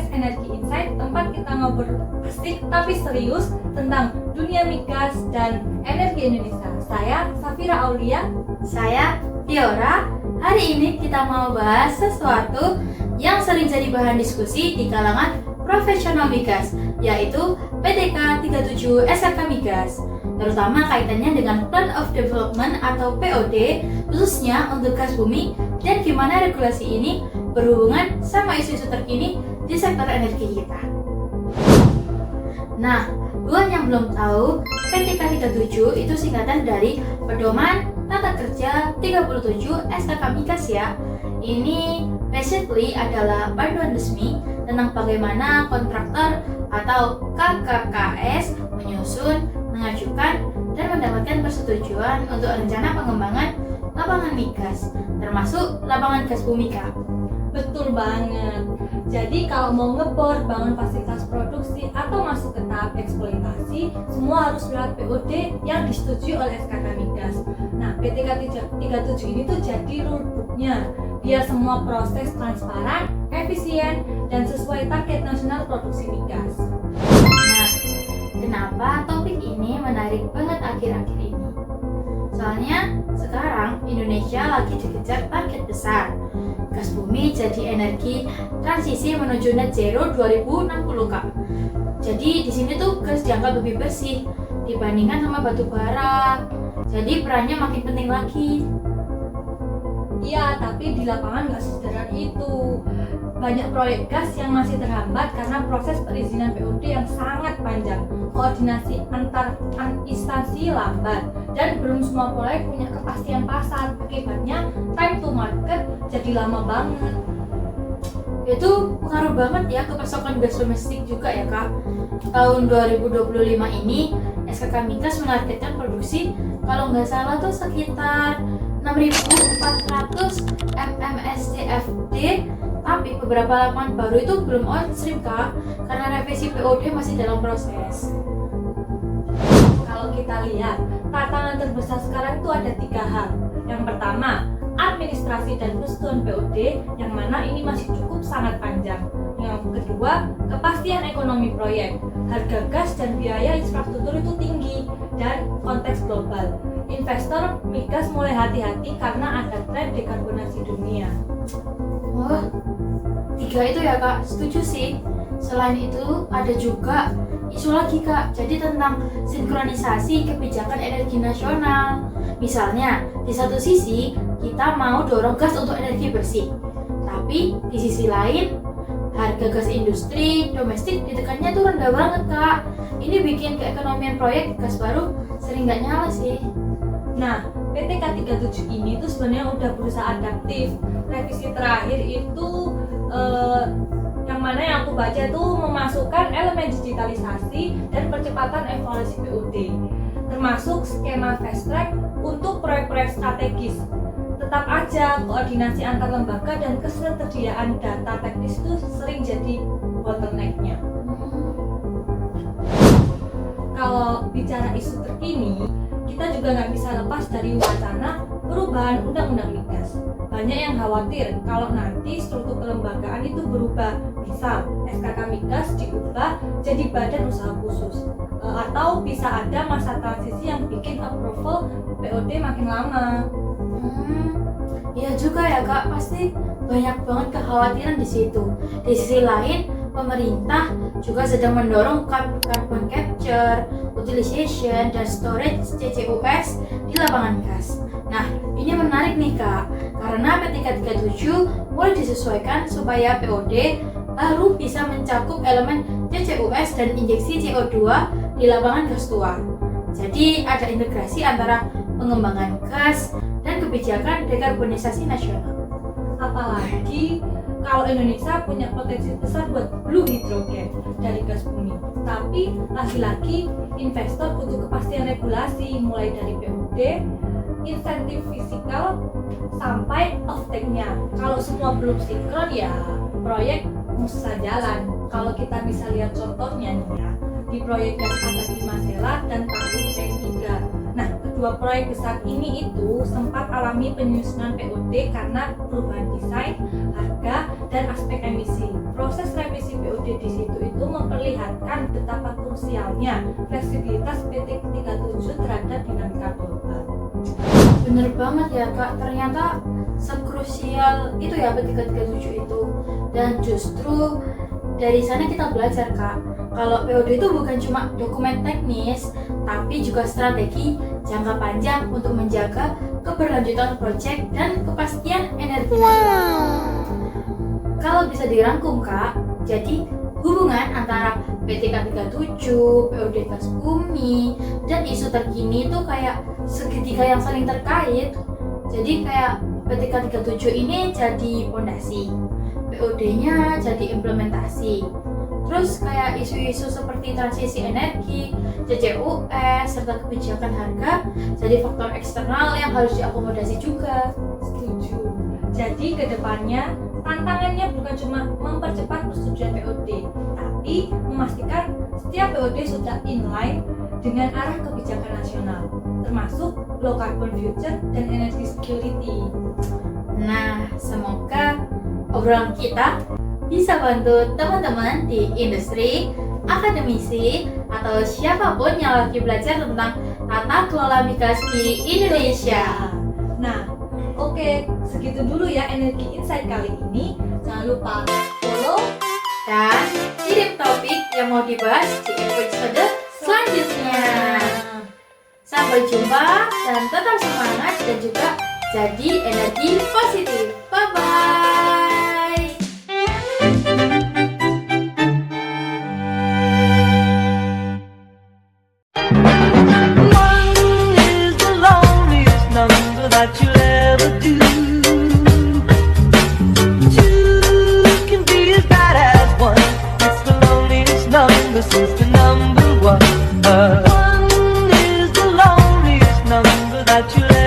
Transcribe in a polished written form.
podcast Energi Insight, tempat kita ngobrol asik tapi serius tentang dunia migas dan energi Indonesia. Saya Safira Aulia. Saya Tiora. Hari ini kita mau bahas sesuatu yang sering jadi bahan diskusi di kalangan profesional migas, yaitu PTK 37 SKK Migas, terutama kaitannya dengan Plan of Development atau POD, khususnya untuk gas bumi, dan gimana regulasi ini berhubungan sama isu-isu terkini di sektor energi kita. Nah, buat yang belum tahu, PTK 37 itu singkatan dari Pedoman Tata Kerja 37 SKK Migas ya. Ini basically adalah panduan resmi tentang bagaimana kontraktor atau KKKS menyusun, mengajukan, dan mendapatkan persetujuan untuk rencana pengembangan lapangan migas, termasuk lapangan gas bumi, Kak. Betul banget. Jadi kalau mau ngebor, bangun fasilitas produksi, atau masuk ke tahap eksploitasi, semua harus lewat POD yang disetujui oleh SKK Migas. Nah, PTK 37 ini tuh jadi rulebooknya, biar semua proses transparan, efisien, dan sesuai target nasional produksi migas. Nah, kenapa topik ini menarik banget akhir-akhir ini? Soalnya sekarang Indonesia lagi dikejar target besar. Gas bumi jadi energi transisi menuju net zero 2060, Kak. Jadi di sini tuh gas dianggap lebih bersih dibandingkan sama batu bara. Jadi perannya makin penting lagi. Iya, tapi di lapangan nggak sesederhana itu. Banyak proyek gas yang masih terhambat karena proses perizinan POD yang sangat panjang, koordinasi antar instansi lambat, dan belum semua proyek punya kepastian pasar. Akibatnya time to market jadi lama banget. Itu pengaruh banget ya ke pasokan gas domestik juga ya, Kak. Tahun 2025 ini SKK Migas menargetkan produksi kalau nggak salah tuh sekitar 6.400 mmscfd, tapi beberapa lapangan baru itu belum on stream, Kak, karena revisi POD masih dalam proses. Kalau kita lihat, tantangan terbesar sekarang itu ada 3 hal. Yang pertama, administrasi dan persetujuan POD, yang mana ini masih cukup sangat panjang. Yang kedua, kepastian ekonomi proyek. Harga gas dan biaya infrastruktur itu tinggi, dan konteks global. Investor migas mulai hati-hati karena ada tren dekarbonasi dunia. Wah, 3 itu ya, Kak, setuju sih. Selain itu ada juga isu lagi, Kak, jadi tentang sinkronisasi kebijakan energi nasional. Misalnya, di satu sisi kita mau dorong gas untuk energi bersih, tapi di sisi lain harga gas industri domestik ditekannya tuh rendah banget, Kak. Ini bikin keekonomian proyek gas baru sering nggak nyala sih. Nah, PTK 37 ini tuh sebenarnya udah berusaha adaptif. Revisi terakhir itu yang mana yang aku baca itu memasukkan elemen digitalisasi dan percepatan evaluasi POD, termasuk skema fast track untuk proyek-proyek strategis. Tetap aja koordinasi antar lembaga dan ketersediaan data teknis itu sering jadi bottleneck-nya. Kalau bicara isu terkini, kita juga nggak bisa lepas dari wacana perubahan undang-undang migas. Banyak yang khawatir kalau nanti struktur kelembagaan itu berubah, misal SKK Migas diubah jadi badan usaha khusus, atau bisa ada masa transisi yang bikin approval POD makin lama. Iya juga ya, Kak, pasti banyak banget kekhawatiran di situ. Di sisi lain, pemerintah juga sedang mendorong carbon capture, utilization, dan storage CCUS di lapangan gas. Nah, ini menarik nih, Kak, karena PTK 37 mulai disesuaikan supaya POD baru bisa mencakup elemen CCUS dan injeksi CO2 di lapangan gas tua. Jadi ada integrasi antara pengembangan gas dan kebijakan dekarbonisasi nasional. Apalagi kalau Indonesia punya potensi besar buat blue hydrogen dari gas bumi. Tapi lagi-lagi investor butuh kepastian regulasi, mulai dari PUD, insentif fiskal, sampai off-take-nya. Kalau semua belum sinkron ya proyek susah jalan. Kalau kita bisa lihat contohnya nih ya, di proyek gas abadi Masela dan Tahun T3. Nah, kedua proyek besar ini itu sempat alami penyusunan POD karena perubahan desain, harga, dan aspek emisi. Proses revisi POD di situ itu memperlihatkan betapa krusialnya fleksibilitas PT37 terhadap dinamika global. Bener banget ya Kak, ternyata sekrusial itu ya PT37 itu. Dan justru dari sana kita belajar Kak, kalau POD itu bukan cuma dokumen teknis, tapi juga strategi jangka panjang untuk menjaga keberlanjutan proyek dan kepastian energi nasional. Kalau bisa dirangkum Kak, jadi hubungan antara PT37, POD Gas Bumi, dan isu terkini itu kayak segitiga yang saling terkait. Jadi kayak PT37 ini jadi fondasi, POD-nya jadi implementasi. Terus kayak isu-isu seperti transisi energi, CCUS, serta kebijakan harga jadi faktor eksternal yang harus diakomodasi juga. Setuju. Jadi kedepannya tantangannya bukan cuma mempercepat persetujuan POD, tapi memastikan setiap POD sudah inline dengan arah kebijakan nasional, termasuk low carbon future dan energy security. Nah, semoga obrolan kita bisa bantu teman-teman di industri, akademisi, atau siapapun yang lagi belajar tentang tata kelola migas di Indonesia. Nah, oke, segitu dulu ya Energi Insight kali ini. Jangan lupa follow Dan kirim topik yang mau dibahas di episode selanjutnya. Sampai jumpa dan tetap semangat dan juga jadi energi positif. Bye-bye. That you'll ever do. Two can be as bad as one. It's the loneliest number since the number one. One is the loneliest number that you'll